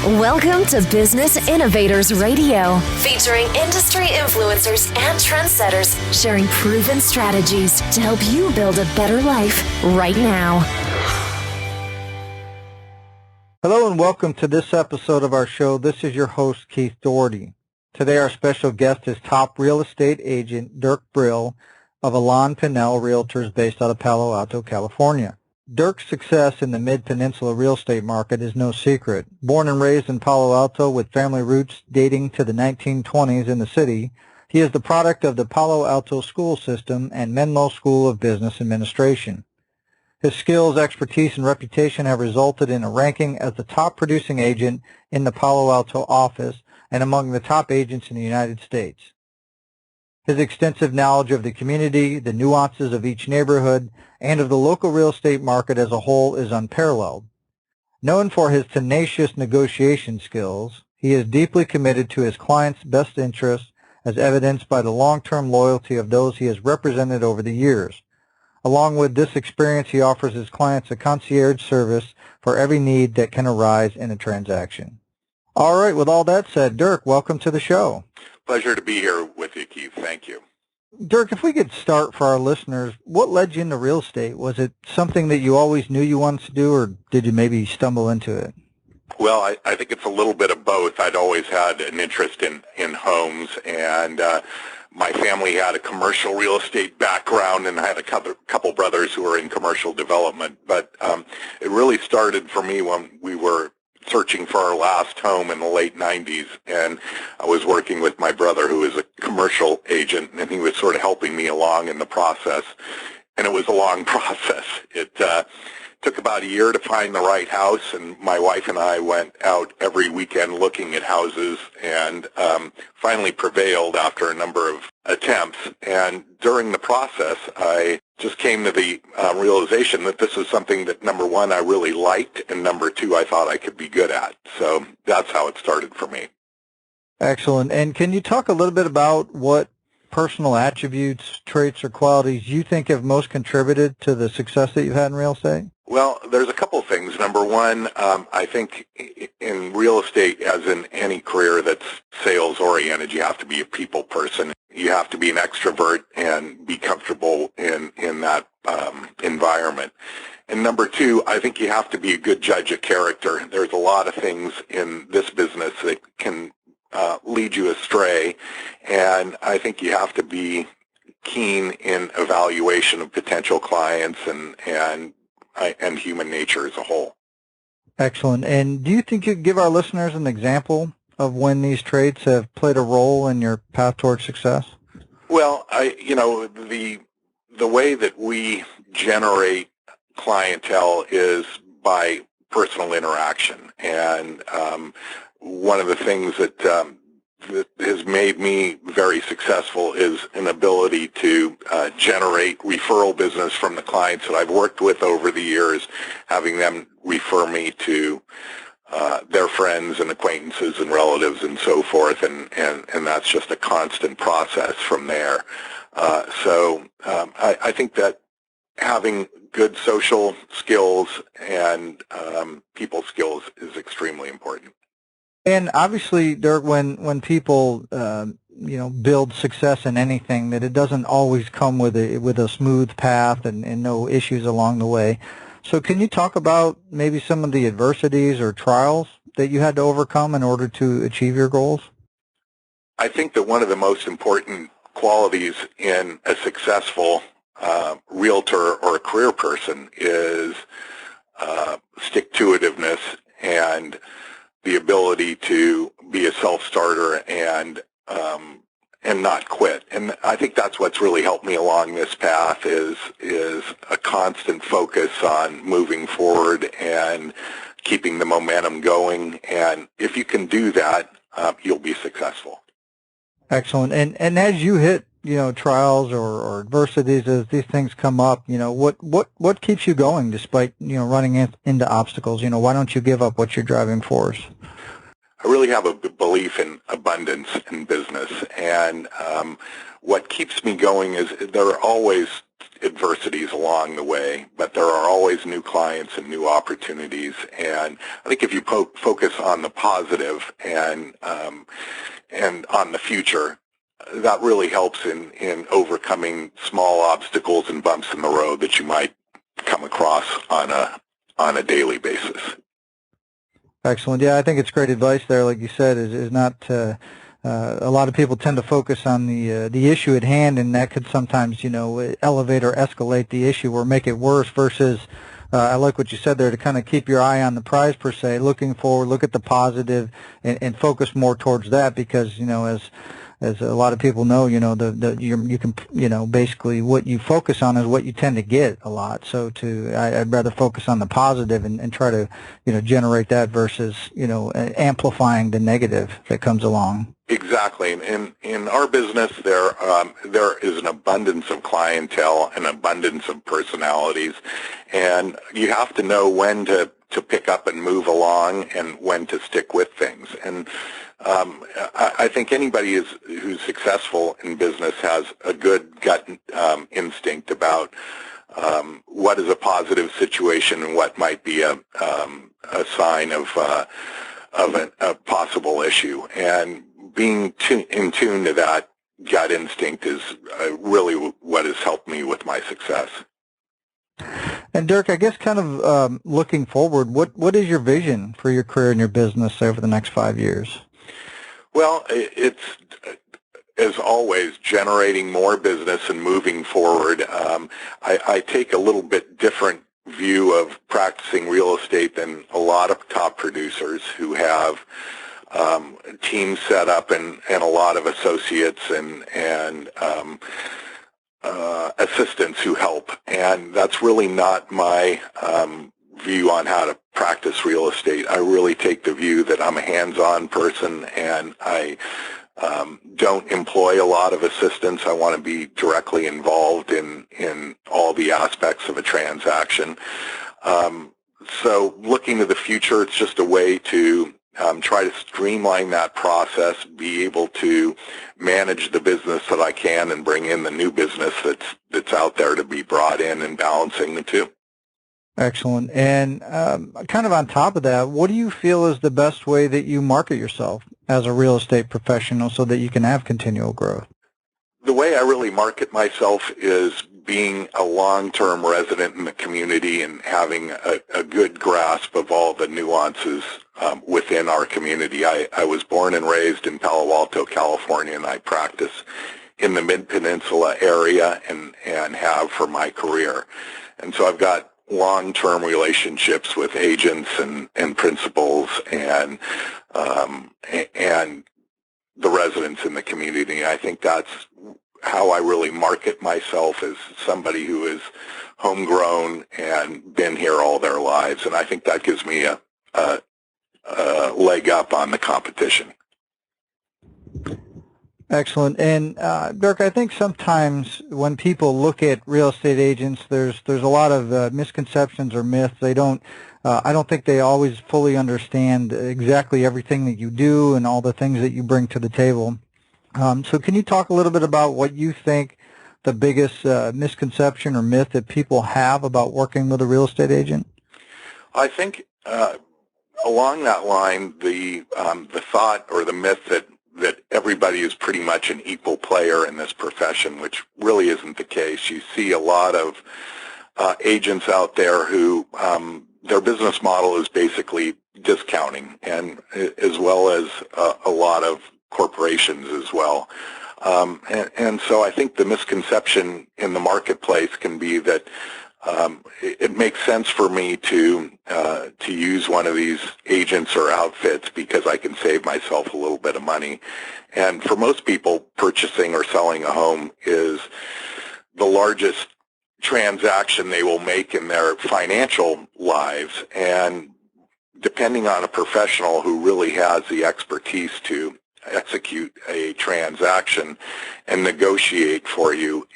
Welcome to Business Innovators Radio, featuring industry influencers and trendsetters sharing proven strategies to help you build a better life right now. Hello and welcome to this episode of our show. This is your host, Keith Doherty. Today our special guest is top real estate agent Dirk Brill of Elan Pinnell Realtors based out of Palo Alto, California. Dirk's success in the Mid-Peninsula real estate market is no secret. Born and raised in Palo Alto with family roots dating to the 1920s in the city, he is the product of the Palo Alto school system and Menlo School of Business Administration. His skills, expertise, and reputation have resulted in a ranking as the top producing agent in the Palo Alto office and among the top agents in the United States. His extensive knowledge of the community, the nuances of each neighborhood, and of the local real estate market as a whole is unparalleled. Known for his tenacious negotiation skills, he is deeply committed to his clients' best interests as evidenced by the long-term loyalty of those he has represented over the years. Along with this experience, he offers his clients a concierge service for every need that can arise in a transaction. All right, with all that said, Dirk, welcome to the show. Pleasure to be here with you, Keith. Thank you. Dirk, if we could start for our listeners, what led you into real estate? Was it something that you always knew you wanted to do, or did you maybe stumble into it? Well, I think it's a little bit of both. I'd always had an interest in homes, and my family had a commercial real estate background, and I had a couple brothers who were in commercial development. But it really started for me when we were searching for our last home in the late 90s, and I was working with my brother who is a commercial agent, and he was sort of helping me along in the process, and it was a long process. It took about a year to find the right house, and my wife and I went out every weekend looking at houses and finally prevailed after a number of attempts. And during the process, I just came to the realization that this was something that, number one, I really liked, and number two, I thought I could be good at. So that's how it started for me. Excellent. And can you talk a little bit about what personal attributes, traits, or qualities you think have most contributed to the success that you've had in real estate? Well, there's a couple of things. Number one, I think in real estate, as in any career that's sales-oriented, you have to be a people person. You have to be an extrovert and be comfortable in that environment. And number two, I think you have to be a good judge of character. There's a lot of things in this business that can lead you astray, and I think you have to be keen in evaluation of potential clients and human nature as a whole. Excellent. And do you think you could give our listeners an example of when these traits have played a role in your path towards success? Well, the way that we generate clientele is by personal interaction, and one of the things that has made me very successful is an ability to generate referral business from the clients that I've worked with over the years, having them refer me to their friends and acquaintances and relatives and so forth, and that's just a constant process from there. So I think that having good social skills and people skills is extremely important. And obviously, Dirk, when people build success in anything, that it doesn't always come with a smooth path and no issues along the way. So can you talk about maybe some of the adversities or trials that you had to overcome in order to achieve your goals? I think that one of the most important qualities in a successful realtor or a career person is stick-to-itiveness and the ability to be a self-starter and not quit. And I think that's what's really helped me along this path is a constant focus on moving forward and keeping the momentum going. And if you can do that, you'll be successful. Excellent. And as you hit trials or adversities, as these things come up, what keeps you going despite running into obstacles? Why don't you give up what your driving force? I really have a belief in abundance in business, and what keeps me going is there are always adversities along the way, but there are always new clients and new opportunities. And I think if you focus on the positive and on the future, that really helps in overcoming small obstacles and bumps in the road that you might come across on a daily basis. Excellent. Yeah, I think it's great advice there. Like you said, is not a lot of people tend to focus on the issue at hand, and that could sometimes elevate or escalate the issue or make it worse. Versus, I like what you said there, to kind of keep your eye on the prize per se, looking forward, look at the positive, and focus more towards that, because as a lot of people know, you can basically what you focus on is what you tend to get a lot. So I'd rather focus on the positive and try to generate that versus amplifying the negative that comes along. Exactly. In our business, there is an abundance of clientele, an abundance of personalities, and you have to know when to pick up and move along and when to stick with things. And I think anybody who's successful in business has a good gut instinct about what is a positive situation and what might be a sign of a possible issue. And being in tune to that gut instinct is really what has helped me with my success. And Dirk, I guess kind of looking forward, what is your vision for your career and your business over the next 5 years? Well, it's, as always, generating more business and moving forward. I take a little bit different view of practicing real estate than a lot of top producers who have teams set up and a lot of associates and assistants who help. And that's really not my view on how to practice real estate. I really take the view that I'm a hands-on person, and I don't employ a lot of assistants. I want to be directly involved in all the aspects of a transaction. So looking to the future, it's just a way to try to streamline that process, be able to manage the business that I can and bring in the new business that's out there to be brought in, and balancing the two. Excellent. And kind of on top of that, what do you feel is the best way that you market yourself as a real estate professional so that you can have continual growth? The way I really market myself is being a long-term resident in the community and having a good grasp of all the nuances within our community. I was born and raised in Palo Alto, California, and I practice in the Mid-Peninsula area and have for my career. And so I've got long-term relationships with agents and principals and the residents in the community. I think that's how I really market myself, as somebody who is homegrown and been here all their lives. And I think that gives me a leg up on the competition. Excellent. And Dirk, I think sometimes when people look at real estate agents, there's a lot of misconceptions or myths. They don't. I don't think they always fully understand exactly everything that you do and all the things that you bring to the table. So can you talk a little bit about what you think the biggest misconception or myth that people have about working with a real estate agent? I think along that line, the thought or the myth that everybody is pretty much an equal player in this profession, which really isn't the case. You see a lot of agents out there who their business model is basically discounting, and as well as a lot of corporations as well. And so I think the misconception in the marketplace can be that it makes sense for me to use one of these agents or outfits because I can save myself a little bit of money. And for most people, purchasing or selling a home is the largest transaction they will make in their financial lives. And depending on a professional who really has the expertise to execute a transaction and negotiate for you,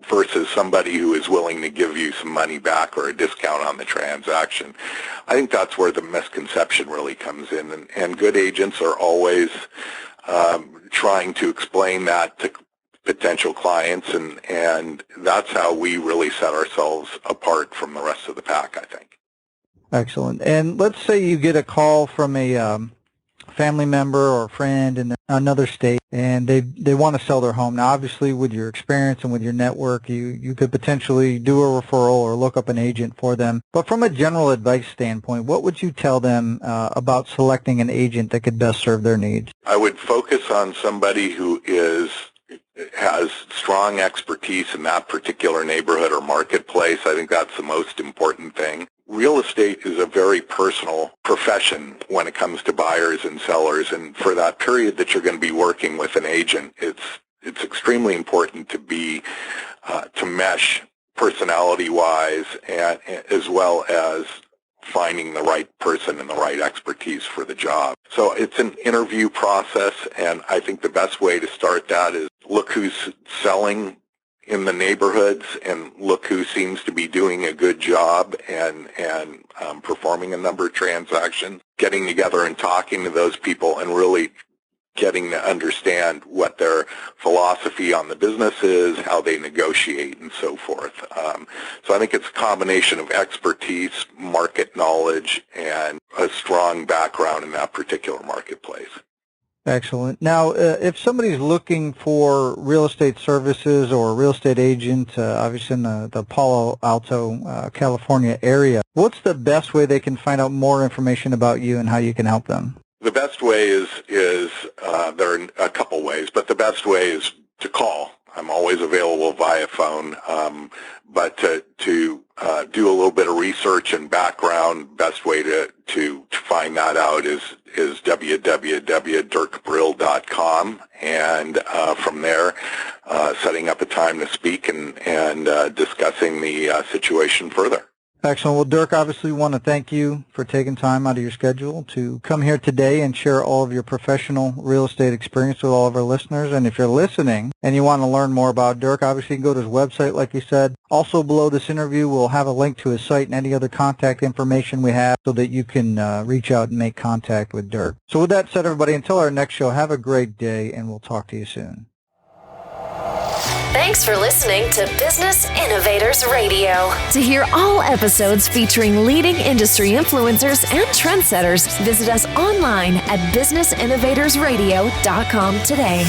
versus somebody who is willing to give you some money back or a discount on the transaction. I think that's where the misconception really comes in, and good agents are always trying to explain that to potential clients, and that's how we really set ourselves apart from the rest of the pack, I think. Excellent. And let's say you get a call from a family member or a friend in another state, and they want to sell their home. Now, obviously, with your experience and with your network, you could potentially do a referral or look up an agent for them. But from a general advice standpoint, what would you tell them about selecting an agent that could best serve their needs? I would focus on somebody who has strong expertise in that particular neighborhood or marketplace. I think that's the most important thing. Real estate is a very personal profession when it comes to buyers and sellers, and for that period that you're going to be working with an agent, it's extremely important to be to mesh personality-wise, and as well as finding the right person and the right expertise for the job. So it's an interview process, and I think the best way to start that is look who's selling in the neighborhoods and look who seems to be doing a good job and performing a number of transactions, getting together and talking to those people and really getting to understand what their philosophy on the business is, how they negotiate, and so forth. So I think it's a combination of expertise, market knowledge, and a strong background in that particular marketplace. Excellent. Now, if somebody's looking for real estate services or a real estate agent, obviously in the Palo Alto, California area, what's the best way they can find out more information about you and how you can help them? The best way is there are a couple ways, but the best way is to call. I'm always available via phone, but to do a little bit of research and background, best way to find that out is www.dirkbrill.com, and from there, setting up a time to speak and discussing the situation further. Excellent. Well, Dirk, obviously we want to thank you for taking time out of your schedule to come here today and share all of your professional real estate experience with all of our listeners. And if you're listening and you want to learn more about Dirk, obviously you can go to his website, like you said. Also below this interview, we'll have a link to his site and any other contact information we have so that you can reach out and make contact with Dirk. So with that said, everybody, until our next show, have a great day, and we'll talk to you soon. Thanks for listening to Business Innovators Radio. To hear all episodes featuring leading industry influencers and trendsetters, visit us online at businessinnovatorsradio.com today.